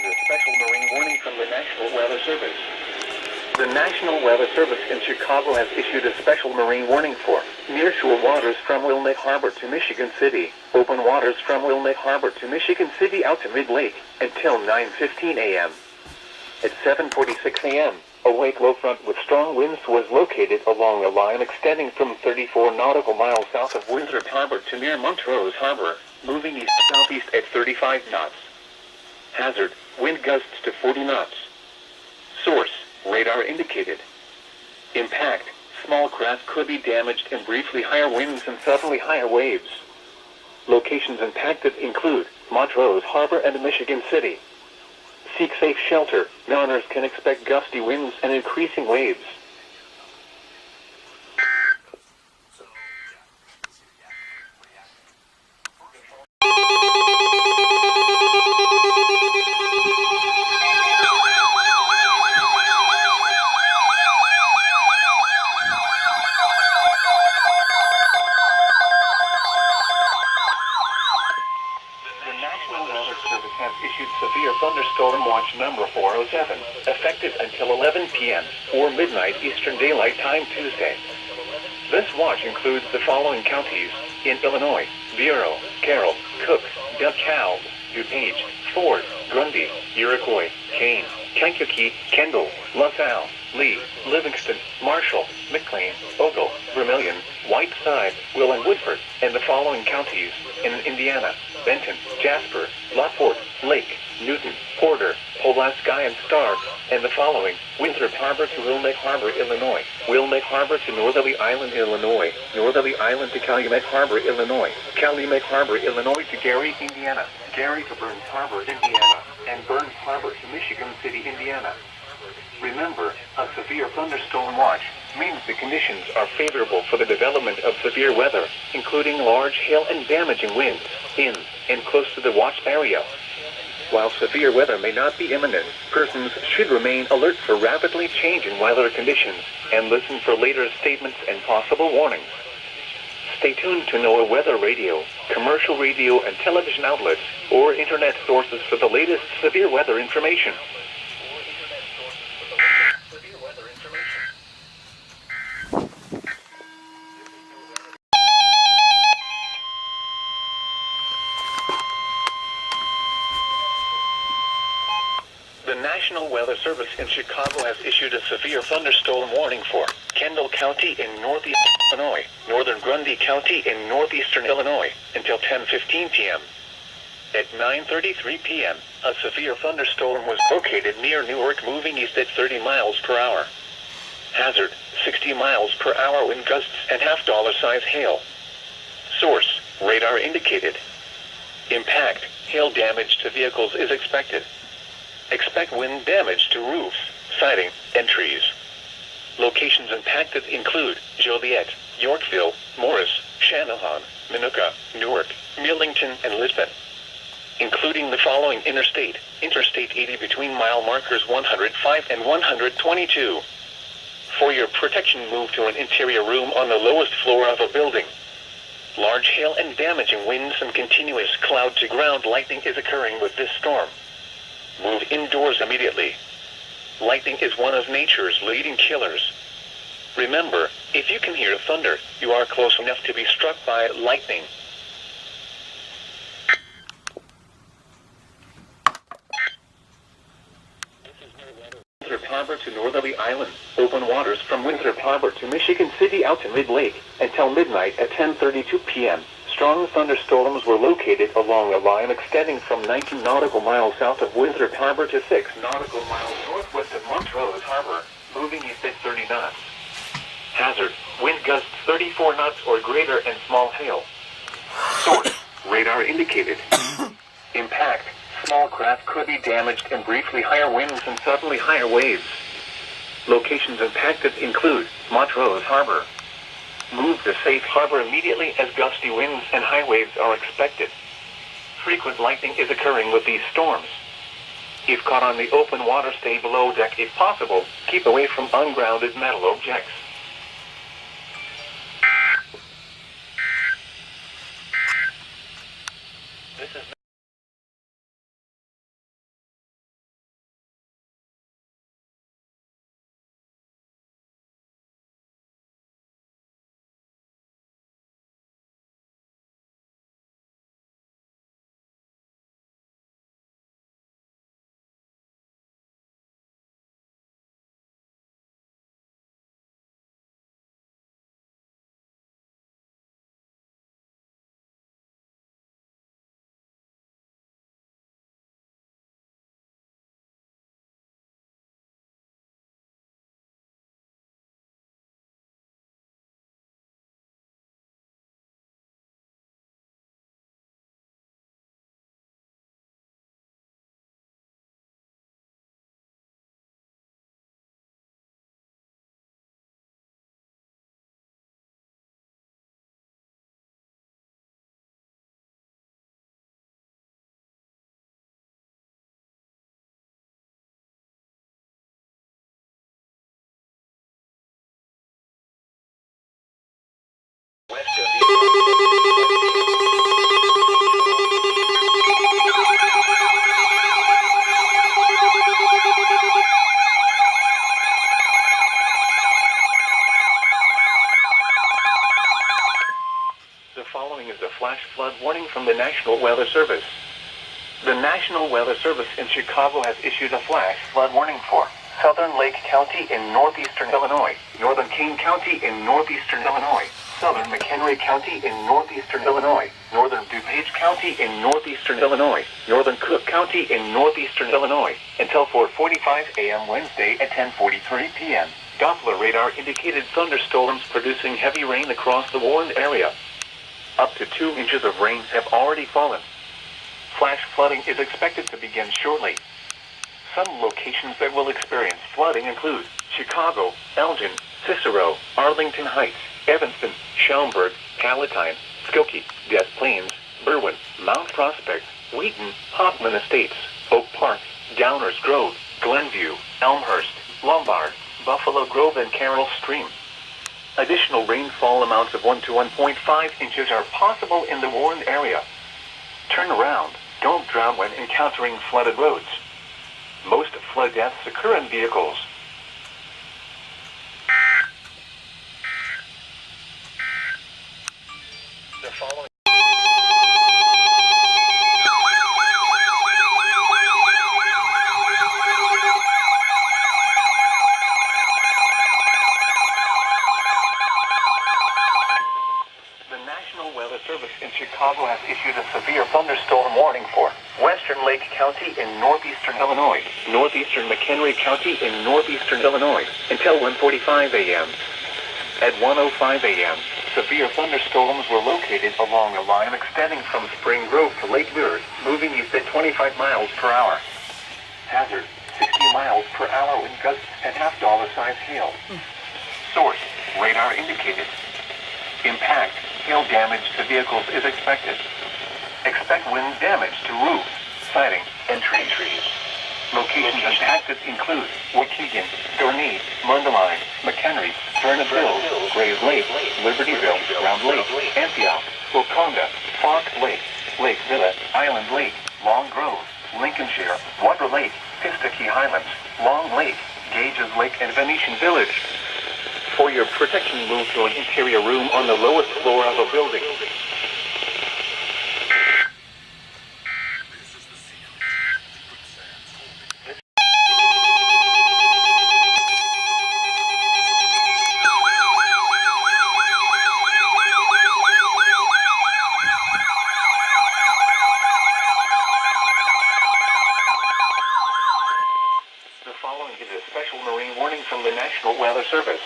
issued a special marine warning from the National Weather Service. The National Weather Service in Chicago has issued a special marine warning for nearshore waters from Wilmette Harbor to Michigan City, open waters from Wilmette Harbor to Michigan City out to mid-lake until 9:15 a.m. At 7:46 a.m., a wake low front with strong winds was located along a line extending from 34 nautical miles south of Winthrop Harbor to near Montrose Harbor, moving east-southeast at 35 knots. Hazard, wind gusts to 40 knots. Source, radar indicated. Impact, small craft could be damaged and briefly higher winds and suddenly higher waves. Locations impacted include Montrose Harbor and Michigan City. Seek safe shelter. Mariners can expect gusty winds and increasing waves. Has issued severe thunderstorm watch number 407, effective until 11 p.m. or midnight Eastern Daylight Time Tuesday. This watch includes the following counties in Illinois: Bureau, Carroll, Cooks, DeKalb, DuPage, Ford, Grundy, Iroquois, Kane, Kankakee, Kendall, LaSalle, Lee, Livingston, Marshall, McLean, Ogle, Vermilion, Whiteside, Will and Woodford, and the following counties in Indiana: Benton, Jasper, LaPorte, Lake, Newton, Porter, Pulaski and Starr, and the following: Winthrop Harbor to Wilmette Harbor, Illinois, Wilmette Harbor to Northerly Island, Illinois, Northerly Island to Calumet Harbor, Illinois, Calumet Harbor, Illinois to Gary, Indiana, Gary to Burns Harbor, Indiana, and Burns Harbor to Michigan City, Indiana. Remember, a severe thunderstorm watch means the conditions are favorable for the development of severe weather, including large hail and damaging winds, in and close to the watch area. While severe weather may not be imminent, persons should remain alert for rapidly changing weather conditions and listen for later statements and possible warnings. Stay tuned to NOAA weather radio, commercial radio and television outlets, or internet sources for the latest severe weather information. The National Weather Service in Chicago has issued a severe thunderstorm warning for Kendall County in northeast Illinois, northern Grundy County in northeastern Illinois, until 10:15 p.m. At 9:33 p.m., a severe thunderstorm was located near Newark, moving east at 30 miles per hour. Hazard, 60 miles per hour wind gusts and half-dollar-size hail. Source, radar indicated. Impact, hail damage to vehicles is expected. Expect wind damage to roofs, siding, and trees. Locations impacted include Joliet, Yorkville, Morris, Channahon, Minooka, Newark, Millington, and Lisbon, including the following Interstate 80 between mile markers 105 and 122. For your protection, move to an interior room on the lowest floor of a building. Large hail and damaging winds and continuous cloud-to-ground lightning is occurring with this storm. Move indoors immediately. Lightning is one of nature's leading killers. Remember, if you can hear thunder, you are close enough to be struck by lightning. Winthrop Harbor to Northerly Island, open waters from Winthrop Harbor to Michigan City out to mid-lake until midnight at 10:32 p.m. Strong thunderstorms were located along a line extending from 19 nautical miles south of Winthrop Harbor to 6 nautical miles northwest of Montrose Harbor, moving east at 30 knots. Hazard, wind gusts 34 knots or greater and small hail. Source, radar indicated. Impact, small craft could be damaged and briefly higher winds and suddenly higher waves. Locations impacted include Montrose Harbor. Move to safe harbor immediately as gusty winds and high waves are expected. Frequent lightning is occurring with these storms. If caught on the open water, stay below deck if possible. Keep away from ungrounded metal objects. This is from the National Weather Service. The National Weather Service in Chicago has issued a flash flood warning for Southern Lake County in northeastern Illinois, Northern Kane County in northeastern Illinois, Southern McHenry County in northeastern Illinois, Northern DuPage County in northeastern Illinois, Northern Cook County in northeastern Illinois, until 4:45 a.m. Wednesday at 10:43 p.m. Doppler radar indicated thunderstorms producing heavy rain across the warned area. Up to 2 inches of rain have already fallen. Flash flooding is expected to begin shortly. Some locations that will experience flooding include Chicago, Elgin, Cicero, Arlington Heights, Evanston, Schaumburg, Palatine, Skokie, Des Plaines, Berwyn, Mount Prospect, Wheaton, Hoffman Estates, Oak Park, Downers Grove, Glenview, Elmhurst, Lombard, Buffalo Grove, and Carroll Stream. Additional rainfall amounts of 1 to 1.5 inches are possible in the warned area. Turn around. Don't drown when encountering flooded roads. Most flood deaths occur in vehicles. The following Weather Service in Chicago has issued a severe thunderstorm warning for Western Lake County in northeastern Illinois, northeastern McHenry County in northeastern Illinois, until 1:45 a.m. At 1:05 a.m., severe thunderstorms were located along a line extending from Spring Grove to Lake Lure, moving east at 25 miles per hour. Hazard, 60 miles per hour wind gusts and half-dollar-size hail. Source, radar indicated. Impact, hail damage to vehicles is expected. Expect wind damage to roofs, siding, and trees. Locations impacted include Waukegan, Dorney, Mundelein, McHenry, Vernon Hills, Grave Lake, Libertyville, Round Lake, Antioch, Waconda, Fox Lake, Lake Villa, Island Lake, Long Grove, Lincolnshire, Water Lake, Pistakee Highlands, Long Lake, Gages Lake, and Venetian Village. For your protection, move to an interior room on the lowest floor of a building. The following is a special marine warning from the National Weather Service.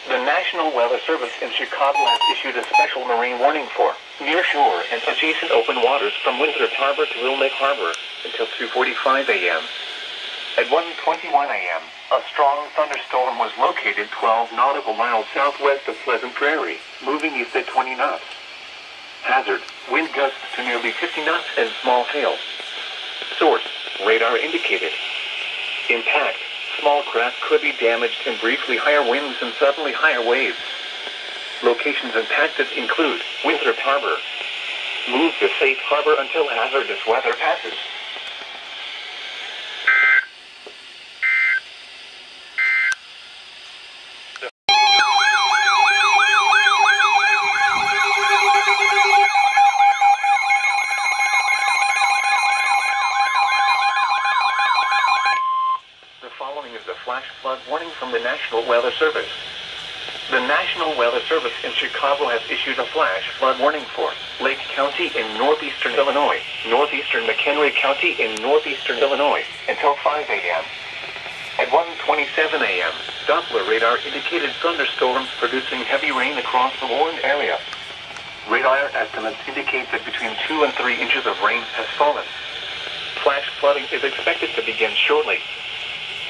The National Weather Service in Chicago has issued a special marine warning for nearshore and adjacent open waters from Winthrop Harbor to Wilmette Harbor until 2:45 a.m. At 1:21 a.m., a strong thunderstorm was located 12 nautical miles southwest of Pleasant Prairie, moving east at 20 knots. Hazard, wind gusts to nearly 50 knots and small hail. Source, radar indicated. Impact, small craft could be damaged in briefly higher winds and suddenly higher waves. Locations impacted include Winthrop Harbor. Move to safe harbor until hazardous weather passes. The following is a flash flood warning from the National Weather Service. The National Weather Service in Chicago has issued a flash flood warning for Lake County in northeastern Illinois, northeastern McHenry County in northeastern Illinois, until 5 a.m. At 1:27 a.m., Doppler radar indicated thunderstorms producing heavy rain across the warned area. Radar estimates indicate that between 2 and 3 inches of rain has fallen. Flash flooding is expected to begin shortly.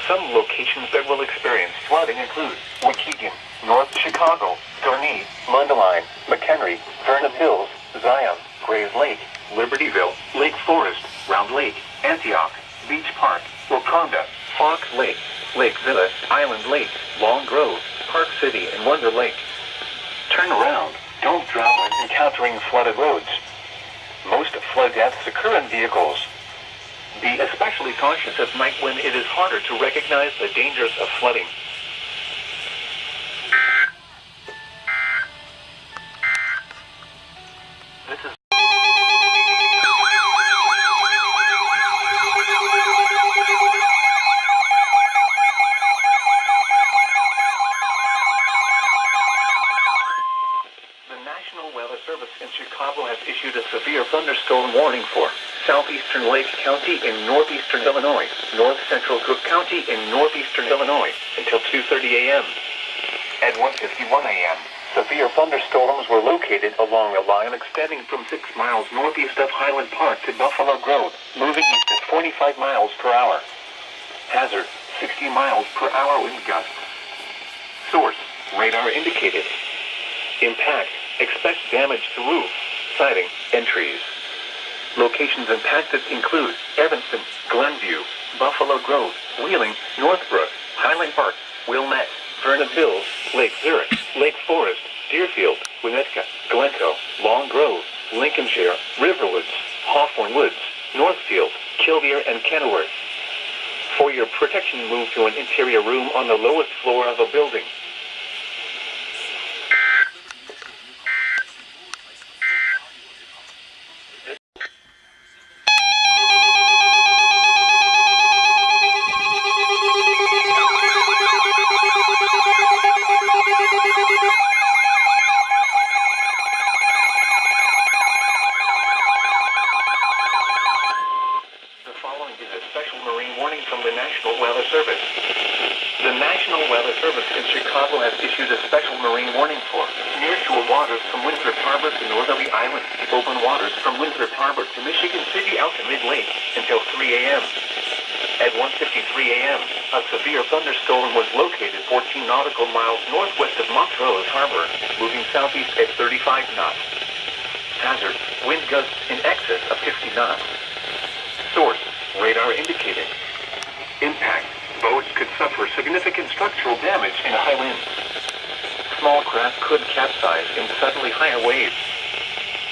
Some locations that will experience flooding include Waukegan, North Chicago, Dorney, Mundelein, McHenry, Vernon Hills, Zion, Grave Lake, Libertyville, Lake Forest, Round Lake, Antioch, Beach Park, Waconda, Fox Lake, Lake Villa, Island Lake, Long Grove, Park City, and Wonder Lake. Turn around. Don't drown when encountering flooded roads. Most flood deaths occur in vehicles. Be especially cautious at night when it is harder to recognize the dangers of flooding. This is southeastern Lake County in northeastern Illinois, north central Cook County in northeastern Illinois, until 2:30 a.m. At 1:51 a.m., severe thunderstorms were located along a line extending from 6 miles northeast of Highland Park to Buffalo Grove, moving east at 45 miles per hour. Hazard, 60 miles per hour wind gusts. Source, radar indicated. Impact, expect damage to roof, siding, and trees. Locations impacted include Evanston, Glenview, Buffalo Grove, Wheeling, Northbrook, Highland Park, Wilmette, Vernon Hills, Lake Zurich, Lake Forest, Deerfield, Winnetka, Glencoe, Long Grove, Lincolnshire, Riverwoods, Hawthorne Woods, Northfield, Killdeer, and Kenilworth. For your protection, move to an interior room on the lowest floor of a building. Warning from the National Weather Service. The National Weather Service in Chicago has issued a special marine warning for nearshore waters from Winthrop Harbor to Northerly Island, open waters from Winthrop Harbor to Michigan City out to mid-lake until 3 a.m. At 1:53 a.m., a severe thunderstorm was located 14 nautical miles northwest of Montrose Harbor, moving southeast at 35 knots. Hazard, wind gusts in excess of 50 knots. Source, radar indicated. Impact, boats could suffer significant structural damage in high winds. Small craft could capsize in suddenly higher waves.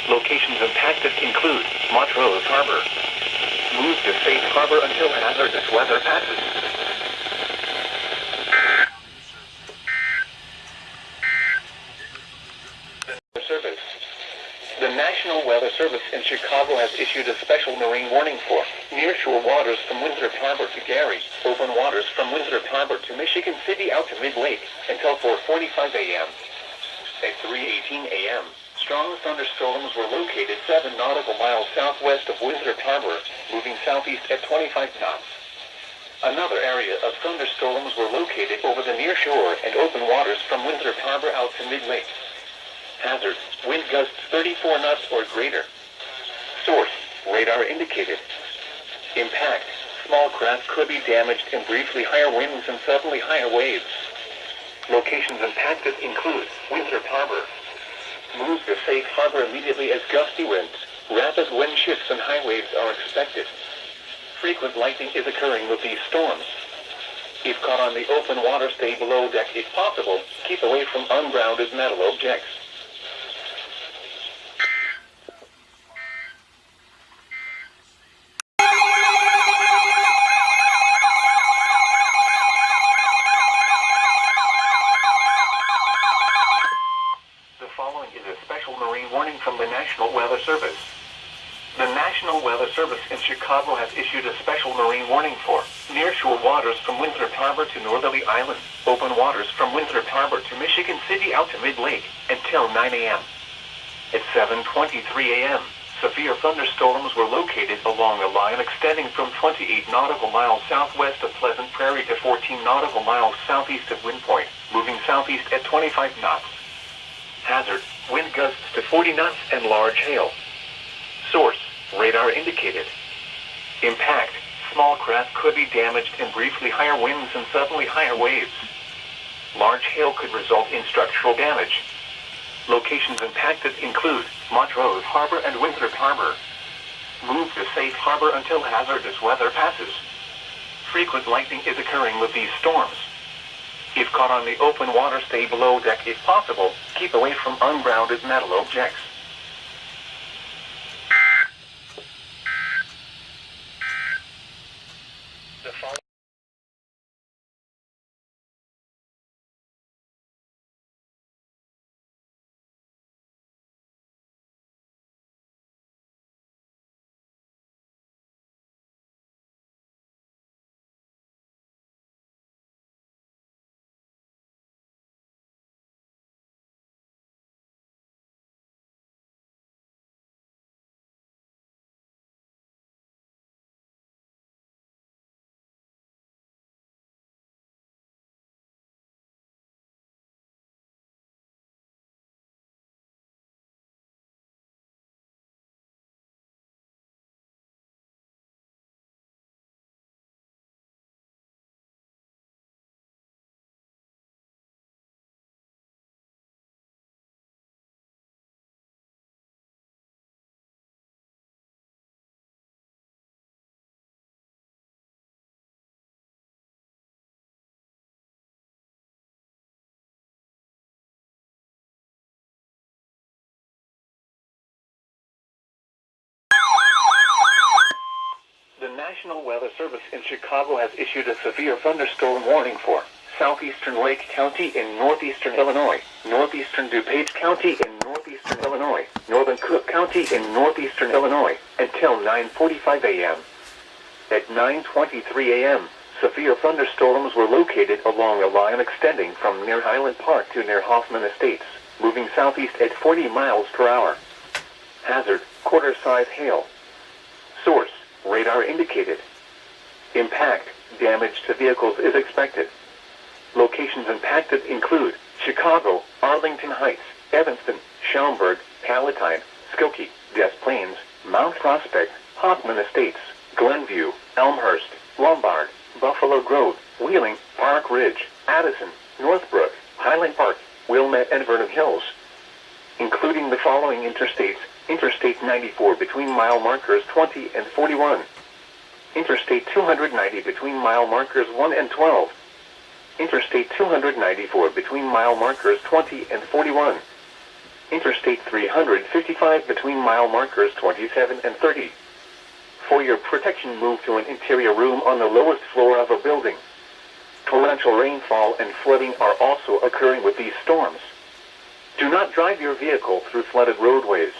Locations impacted include Montrose Harbor. Move to safe harbor until hazardous weather passes. Service. The National Weather Service in Chicago has issued a special marine warning for nearshore waters from Winthrop Harbor to Gary, open waters from Winthrop Harbor to Michigan City out to mid-lake until 4:45 a.m. At 3:18 a.m., strong thunderstorms were located 7 nautical miles southwest of Winthrop Harbor, moving southeast at 25 knots. Another area of thunderstorms were located over the nearshore and open waters from Winthrop Harbor out to mid-lake. Hazard, wind gusts 34 knots or greater. Source, radar indicated. Impact, small craft could be damaged in briefly higher winds and suddenly higher waves. Locations impacted include Winthrop Harbor. Move to safe harbor immediately as gusty winds, rapid wind shifts and high waves are expected. Frequent lightning is occurring with these storms. If caught on the open water, stay below deck if possible. Keep away from ungrounded metal objects. Warning from the National Weather Service. The National Weather Service in Chicago has issued a special marine warning for nearshore waters from Winthrop Harbor to Northerly Island, open waters from Winthrop Harbor to Michigan City out to mid-lake until 9 a.m. At 7:23 a.m., severe thunderstorms were located along a line extending from 28 nautical miles southwest of Pleasant Prairie to 14 nautical miles southeast of Wind Point, moving southeast at 25 knots. Hazard, wind gusts to 40 knots and large hail. Source, radar indicated. Impact, small craft could be damaged in briefly higher winds and suddenly higher waves. Large hail could result in structural damage. Locations impacted include Montrose Harbor and Winthrop Harbor. Move to safe harbor until hazardous weather passes. Frequent lightning is occurring with these storms. If caught on the open water, stay below deck if possible. Keep away from ungrounded metal objects. National Weather Service in Chicago has issued a severe thunderstorm warning for southeastern Lake County in northeastern Illinois, northeastern DuPage County in northeastern Illinois, northern Cook County in northeastern Illinois, until 9:45 a.m. At 9:23 a.m., severe thunderstorms were located along a line extending from near Highland Park to near Hoffman Estates, moving southeast at 40 miles per hour. Hazard, quarter-size hail. Source, radar indicated. Impact, damage to vehicles is expected. Locations impacted include Chicago, Arlington Heights, Evanston, Schaumburg, Palatine, Skokie, Des Plaines, Mount Prospect, Hoffman Estates, Glenview, Elmhurst, Lombard, Buffalo Grove, Wheeling, Park Ridge, Addison, Northbrook, Highland Park, Wilmette, and Vernon Hills. Including the following interstates: Interstate 94 between mile markers 20 and 41. Interstate 290 between mile markers 1 and 12. Interstate 294 between mile markers 20 and 41. Interstate 355 between mile markers 27 and 30. For your protection, move to an interior room on the lowest floor of a building. Torrential rainfall and flooding are also occurring with these storms. Do not drive your vehicle through flooded roadways.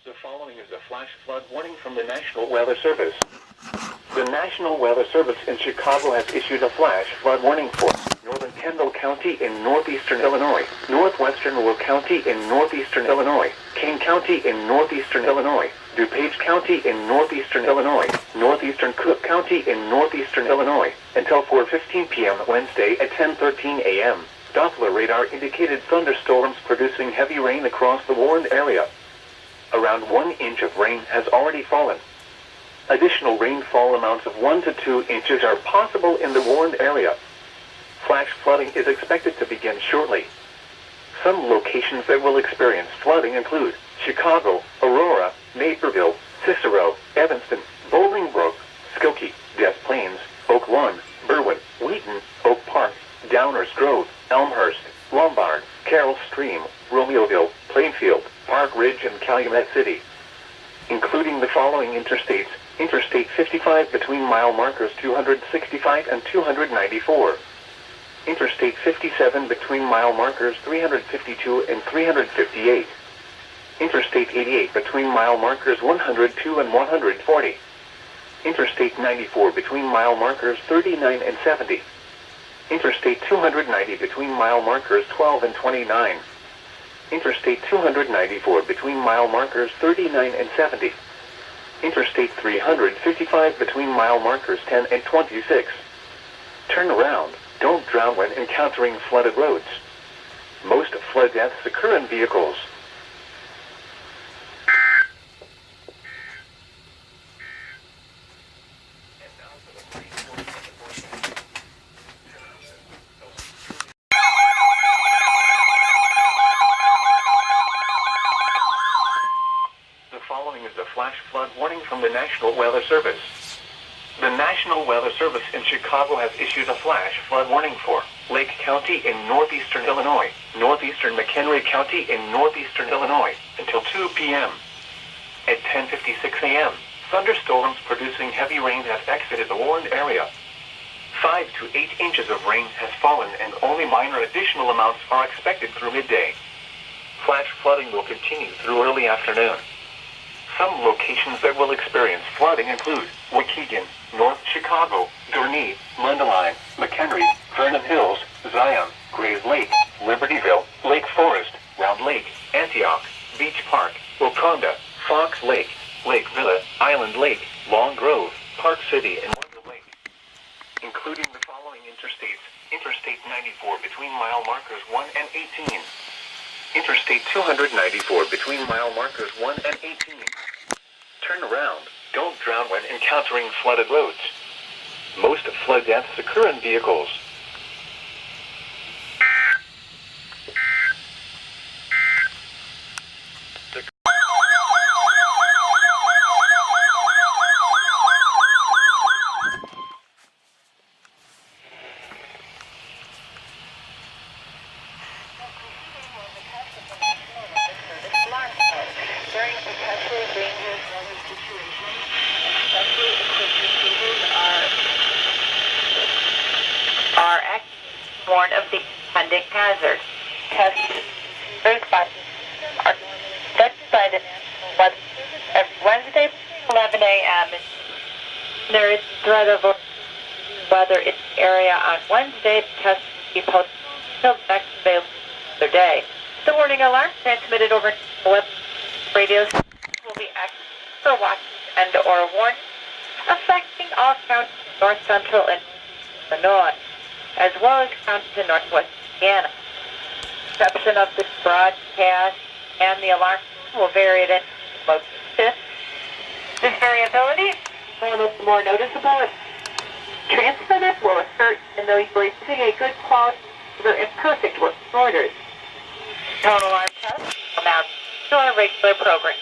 The following is a flash flood warning from the National Weather Service. The National Weather Service in Chicago has issued a flash flood warning for northern Kendall County in northeastern Illinois, northwestern Will County in northeastern Illinois, Kane County in northeastern Illinois, DuPage County in northeastern Illinois, northeastern Cook County in northeastern Illinois, until 4:15 p.m. Wednesday at 10:13 a.m. Doppler radar indicated thunderstorms producing heavy rain across the warned area. Around 1 inch of rain has already fallen. Additional rainfall amounts of 1 to 2 inches are possible in the warned area. Flash flooding is expected to begin shortly. Some locations that will experience flooding include Chicago, Aurora, Naperville, Cicero, Evanston, Bolingbrook, Skokie, Des Plaines, Oak Lawn, Berwyn, Wheaton, Oak Park, Downers Grove, Elmhurst, Lombard, Carroll Stream, Romeoville, Plainfield, Park Ridge, and Calumet City. Including the following interstates: Interstate 55 between mile markers 265 and 294. Interstate 57 between mile markers 352 and 358. Interstate 88 between mile markers 102 and 140. Interstate 94 between mile markers 39 and 70. Interstate 290 between mile markers 12 and 29. Interstate 294 between mile markers 39 and 70. Interstate 355 between mile markers 10 and 26. Turn around. Don't drown when encountering flooded roads. Most flood deaths occur in vehicles. The following is a flash flood warning from the National Weather Service. The National Weather Service in Chicago has issued a flash flood warning for Lake County in northeastern Illinois, northeastern McHenry County in northeastern Illinois, until 2 p.m. At 10:56 a.m., thunderstorms producing heavy rain have exited the warned area. 5 to 8 inches of rain has fallen and only minor additional amounts are expected through midday. Flash flooding will continue through early afternoon. Some locations that will experience flooding include Waukegan, North Chicago, Gurnee, Mundelein, McHenry, Vernon Hills, Zion, Grave Lake, Libertyville, Lake Forest, Round Lake, Antioch, Beach Park, Waconda, Fox Lake, Lake Villa, Island Lake, Long Grove, Park City, and Wonder Lake. Including the following interstates: Interstate 94 between mile markers 1 and 18. Interstate 294 between mile markers 1 and 18. Turn around. Don't drown when encountering flooded roads. Most flood deaths occur in vehicles. warned of the impending hazard. Tests are set by the National Weather every Wednesday, 11 a.m. There is threat of weather in the area on Wednesday. Tests will be posted until the next available day. The warning alarm transmitted over web radios will be active for watches and/or warning, affecting all counties in north central and Illinois, as well as counties in northwest Indiana. Reception of this broadcast and the alarm will vary at any location. This variability is more noticeable if transmitted will occur even though you are using a good quality or imperfect working orders. Total alarm test will now to our regular program.